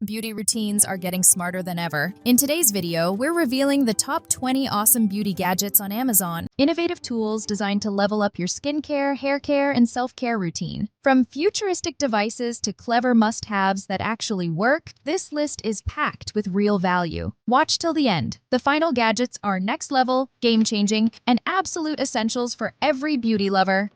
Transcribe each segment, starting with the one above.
Beauty routines are getting smarter than ever. In today's video, we're revealing the top 20 awesome beauty gadgets on Amazon. Innovative tools designed to level up your skincare, hair care, and self-care routine. From futuristic devices to clever must-haves that actually work, this list is packed with real value. Watch till the end. The final gadgets are next level, game-changing, and absolute essentials for every beauty lover.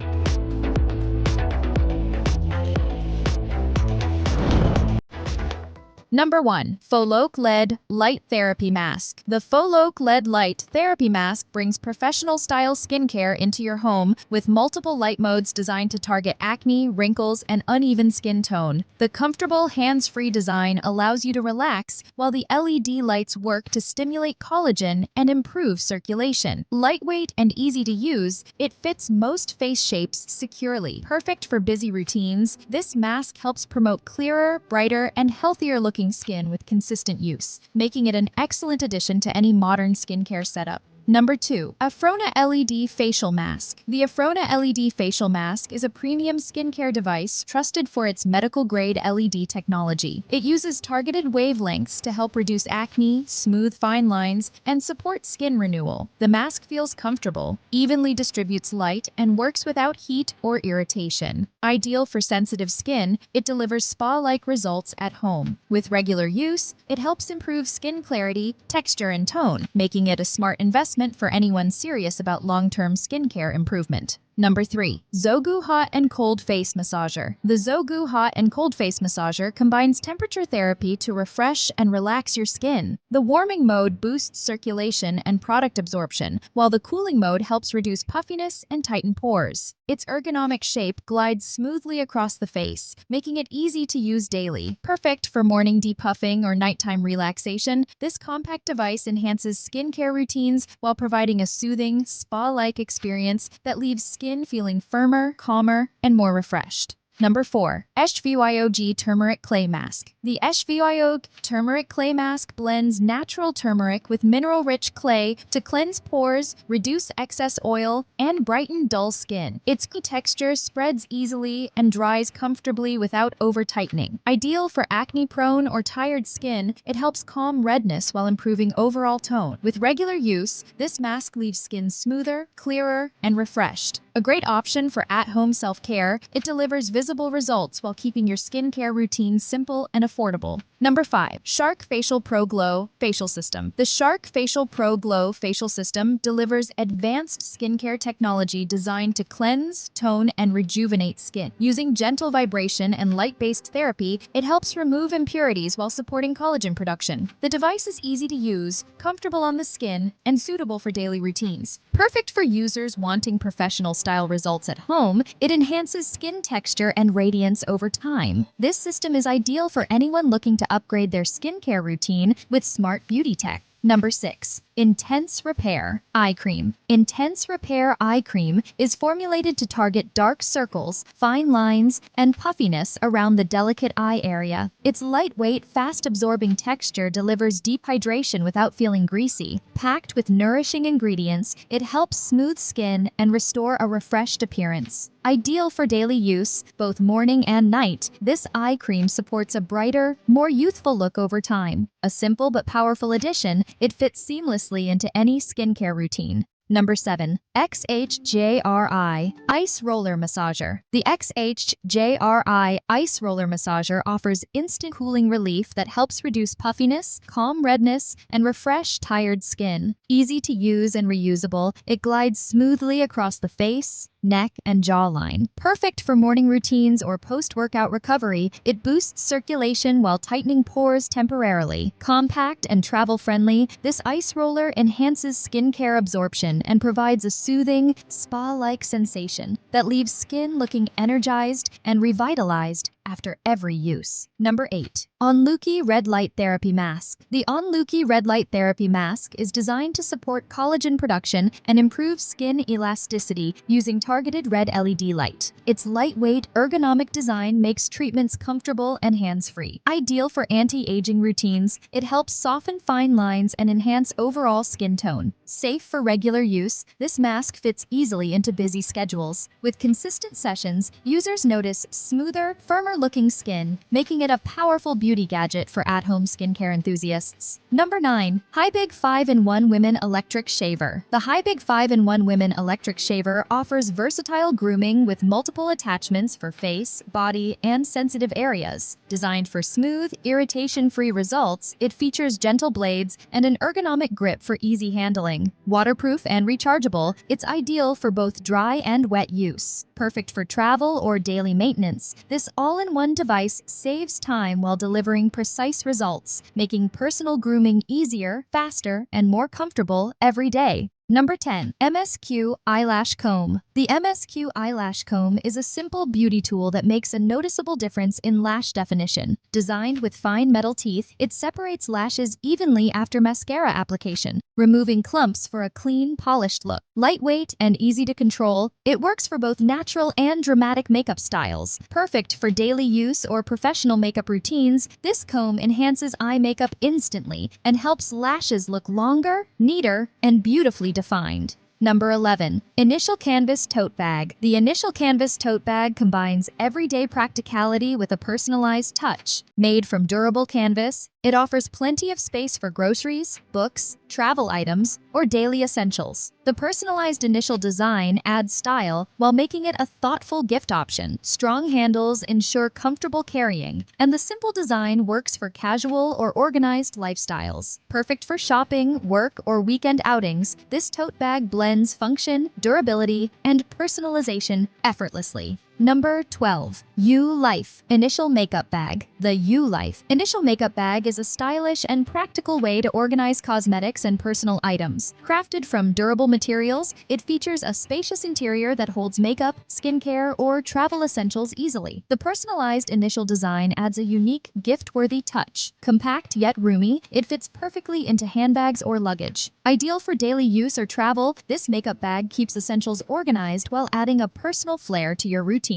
Number 1. FOLOKE LED Light Therapy Mask. The FOLOKE LED Light Therapy Mask brings professional-style skincare into your home with multiple light modes designed to target acne, wrinkles, and uneven skin tone. The comfortable, hands-free design allows you to relax, while the LED lights work to stimulate collagen and improve circulation. Lightweight and easy to use, it fits most face shapes securely. Perfect for busy routines, this mask helps promote clearer, brighter, and healthier-looking skin with consistent use, making it an excellent addition to any modern skincare setup. Number 2. Aphrona LED Facial Mask. The Aphrona LED Facial Mask is a premium skincare device trusted for its medical-grade LED technology. It uses targeted wavelengths to help reduce acne, smooth fine lines, and support skin renewal. The mask feels comfortable, evenly distributes light, and works without heat or irritation. Ideal for sensitive skin, it delivers spa-like results at home. With regular use, it helps improve skin clarity, texture, and tone, making it a smart investment for anyone serious about long-term skincare improvement. Number 3. ZoGoo Hot and Cold Face Massager. The ZoGoo Hot and Cold Face Massager combines temperature therapy to refresh and relax your skin. The warming mode boosts circulation and product absorption, while the cooling mode helps reduce puffiness and tighten pores. Its ergonomic shape glides smoothly across the face, making it easy to use daily. Perfect for morning depuffing or nighttime relaxation, this compact device enhances skincare routines while providing a soothing, spa-like experience that leaves skin feeling firmer, calmer, and more refreshed. Number 4. SHVYOG Turmeric Clay Mask. The SHVYOG Turmeric Clay Mask blends natural turmeric with mineral-rich clay to cleanse pores, reduce excess oil, and brighten dull skin. Its texture spreads easily and dries comfortably without over-tightening. Ideal for acne-prone or tired skin, it helps calm redness while improving overall tone. With regular use, this mask leaves skin smoother, clearer, and refreshed. A great option for at-home self-care, it delivers visible results while keeping your skincare routine simple and affordable. Number 5. Shark FacialPro Glow Facial System. The Shark FacialPro Glow Facial System delivers advanced skincare technology designed to cleanse, tone, and rejuvenate skin. Using gentle vibration and light-based therapy, it helps remove impurities while supporting collagen production. The device is easy to use, comfortable on the skin, and suitable for daily routines. Perfect for users wanting professional-style results at home, it enhances skin texture and radiance over time. This system is ideal for anyone looking to upgrade their skincare routine with smart beauty tech. Number 6. Intense Repair Eye Cream. Intense Repair Eye Cream is formulated to target dark circles, fine lines, and puffiness around the delicate eye area. Its lightweight, fast-absorbing texture delivers deep hydration without feeling greasy. Packed with nourishing ingredients, it helps smooth skin and restore a refreshed appearance. Ideal for daily use, both morning and night, this eye cream supports a brighter, more youthful look over time. A simple but powerful addition, it fits seamlessly into any skincare routine. Number 7. XHJRI Ice Roller Massager. The XHJRI Ice Roller Massager offers instant cooling relief that helps reduce puffiness, calm redness, and refresh tired skin. Easy to use and reusable, it glides smoothly across the face, neck, and jawline. Perfect for morning routines or post-workout recovery, it boosts circulation while tightening pores temporarily. Compact and travel-friendly, this ice roller enhances skincare absorption and provides a soothing, spa-like sensation that leaves skin looking energized and revitalized after every use. Number 8. ONLUKY Red Light Therapy Mask. The ONLUKY Red Light Therapy Mask is designed to support collagen production and improve skin elasticity using targeted red LED light. Its lightweight, ergonomic design makes treatments comfortable and hands-free. Ideal for anti-aging routines, it helps soften fine lines and enhance overall skin tone. Safe for regular use, this mask fits easily into busy schedules. With consistent sessions, users notice smoother, firmer firmer-looking skin, making it a powerful beauty gadget for at-home skincare enthusiasts. Number 9. HiBig 5-in-1 Women Electric Shaver. The HiBig 5-in-1 Women Electric Shaver offers versatile grooming with multiple attachments for face, body, and sensitive areas. Designed for smooth, irritation-free results, it features gentle blades and an ergonomic grip for easy handling. Waterproof and rechargeable, it's ideal for both dry and wet use. Perfect for travel or daily maintenance, this all-in-one device saves time while delivering precise results, making personal grooming easier, faster, and more comfortable every day. Number 10. MSQ Eyelash Comb. The MSQ Eyelash Comb is a simple beauty tool that makes a noticeable difference in lash definition. Designed with fine metal teeth, it separates lashes evenly after mascara application, removing clumps for a clean, polished look. Lightweight and easy to control, it works for both natural and dramatic makeup styles. Perfect for daily use or professional makeup routines, this comb enhances eye makeup instantly and helps lashes look longer, neater, and beautifully defined. Number 11. Initial Canvas Tote Bag. The Initial Canvas Tote Bag combines everyday practicality with a personalized touch. Made from durable canvas, it offers plenty of space for groceries, books, travel items, or daily essentials. The personalized initial design adds style while making it a thoughtful gift option. Strong handles ensure comfortable carrying, and the simple design works for casual or organized lifestyles. Perfect for shopping, work, or weekend outings, this tote bag blends function, durability, and personalization effortlessly. Number 12. YOOLIFE Initial Makeup Bag. The YOOLIFE Initial Makeup Bag is a stylish and practical way to organize cosmetics and personal items. Crafted from durable materials, it features a spacious interior that holds makeup, skincare, or travel essentials easily. The personalized initial design adds a unique, gift-worthy touch. Compact yet roomy, it fits perfectly into handbags or luggage. Ideal for daily use or travel, this makeup bag keeps essentials organized while adding a personal flair to your routine.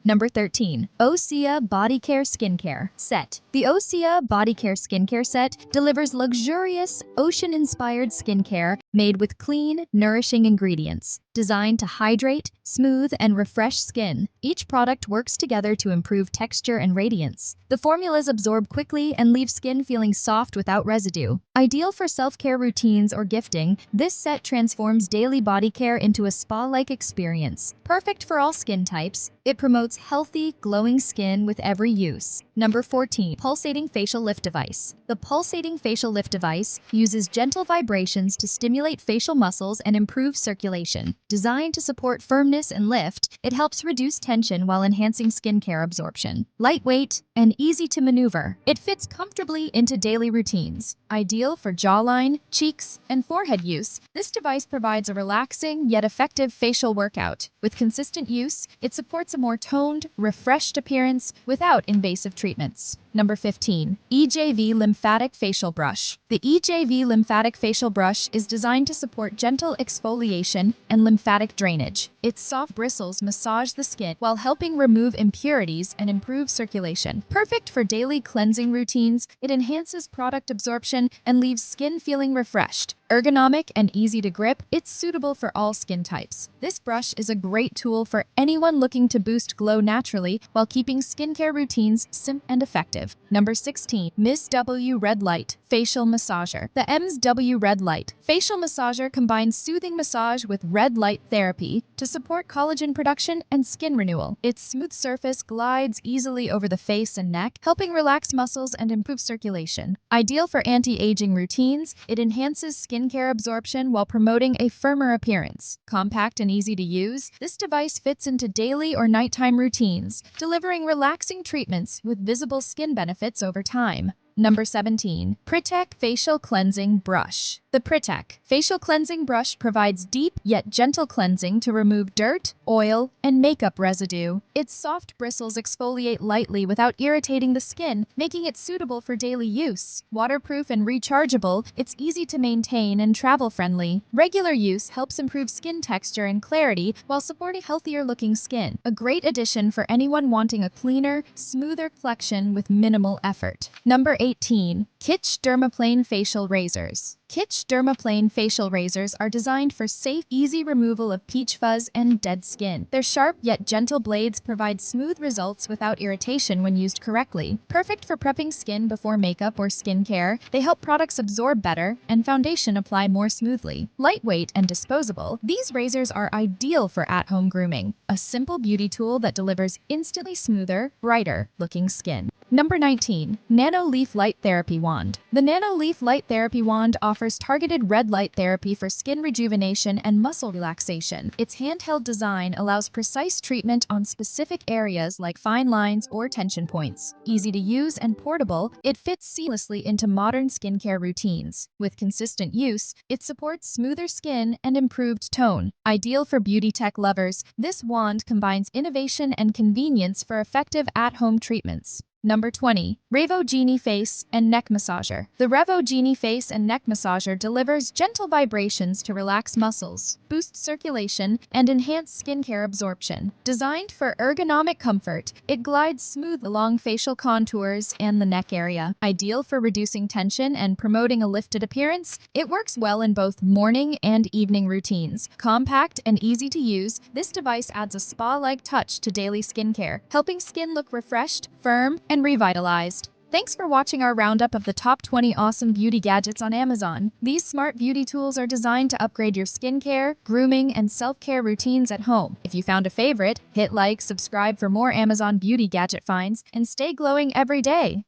Number 13. OSEA Bodycare Skincare Set. The OSEA Bodycare Skincare Set delivers luxurious, ocean-inspired skincare made with clean, nourishing ingredients. Designed to hydrate, smooth, and refresh skin, each product works together to improve texture and radiance. The formulas absorb quickly and leave skin feeling soft without residue. Ideal for self-care routines or gifting, this set transforms daily body care into a spa-like experience. Perfect for all skin types, it promotes healthy, glowing skin with every use. Number 14. Pulsating Facial Lift Device. The Pulsating Facial Lift Device uses gentle vibrations to stimulate facial muscles and improve circulation. Designed to support firmness and lift, it helps reduce tension while enhancing skincare absorption. Lightweight and easy to maneuver, it fits comfortably into daily routines. Ideal for jawline, cheeks, and forehead use, this device provides a relaxing yet effective facial workout. With consistent use, it supports a more toned, refreshed appearance without invasive treatments. Number 15. EJV Lymphatic Facial Brush. The EJV Lymphatic Facial Brush is designed to support gentle exfoliation and lymphatic drainage. Its soft bristles massage the skin while helping remove impurities and improve circulation. Perfect for daily cleansing routines, it enhances product absorption and leaves skin feeling refreshed. Ergonomic and easy to grip, it's suitable for all skin types. This brush is a great tool for anyone looking to boost glow naturally while keeping skincare routines simple and effective. Number 16. Ms.W Red Light Facial Massager. The Ms.W Red Light Facial Massager combines soothing massage with red light therapy to support collagen production and skin renewal. Its smooth surface glides easily over the face and neck, helping relax muscles and improve circulation. Ideal for anti-aging routines, it enhances skincare absorption while promoting a firmer appearance. Compact and easy to use, this device fits into daily or nighttime routines, delivering relaxing treatments with visible skin benefits over time. Number 17. PRITECH Facial Cleansing Brush. The PRITECH Facial Cleansing Brush provides deep yet gentle cleansing to remove dirt, oil, and makeup residue. Its soft bristles exfoliate lightly without irritating the skin, making it suitable for daily use. Waterproof and rechargeable, it's easy to maintain and travel-friendly. Regular use helps improve skin texture and clarity while supporting healthier-looking skin. A great addition for anyone wanting a cleaner, smoother complexion with minimal effort. Number 18. Kitsch Dermaplane Facial Razors. Kitsch Dermaplane facial razors are designed for safe, easy removal of peach fuzz and dead skin. Their sharp yet gentle blades provide smooth results without irritation when used correctly. Perfect for prepping skin before makeup or skincare, they help products absorb better and foundation apply more smoothly. Lightweight and disposable, these razors are ideal for at-home grooming, a simple beauty tool that delivers instantly smoother, brighter looking skin. Number 19. Nanoleaf Light Therapy Wand. The Nanoleaf Light Therapy Wand offers targeted red light therapy for skin rejuvenation and muscle relaxation. Its handheld design allows precise treatment on specific areas like fine lines or tension points. Easy to use and portable, it fits seamlessly into modern skincare routines. With consistent use, it supports smoother skin and improved tone. Ideal for beauty tech lovers, this wand combines innovation and convenience for effective at-home treatments. Number 20. REVO Genie Face and Neck Massager. The REVO Genie Face and Neck Massager delivers gentle vibrations to relax muscles, boost circulation, and enhance skincare absorption. Designed for ergonomic comfort, it glides smooth along facial contours and the neck area. Ideal for reducing tension and promoting a lifted appearance, it works well in both morning and evening routines. Compact and easy to use, this device adds a spa-like touch to daily skincare, helping skin look refreshed, firm, and revitalized. Thanks for watching our roundup of the top 20 awesome beauty gadgets on Amazon. These smart beauty tools are designed to upgrade your skincare, grooming, and self-care routines at home. If you found a favorite, hit like, subscribe for more Amazon beauty gadget finds, and stay glowing every day.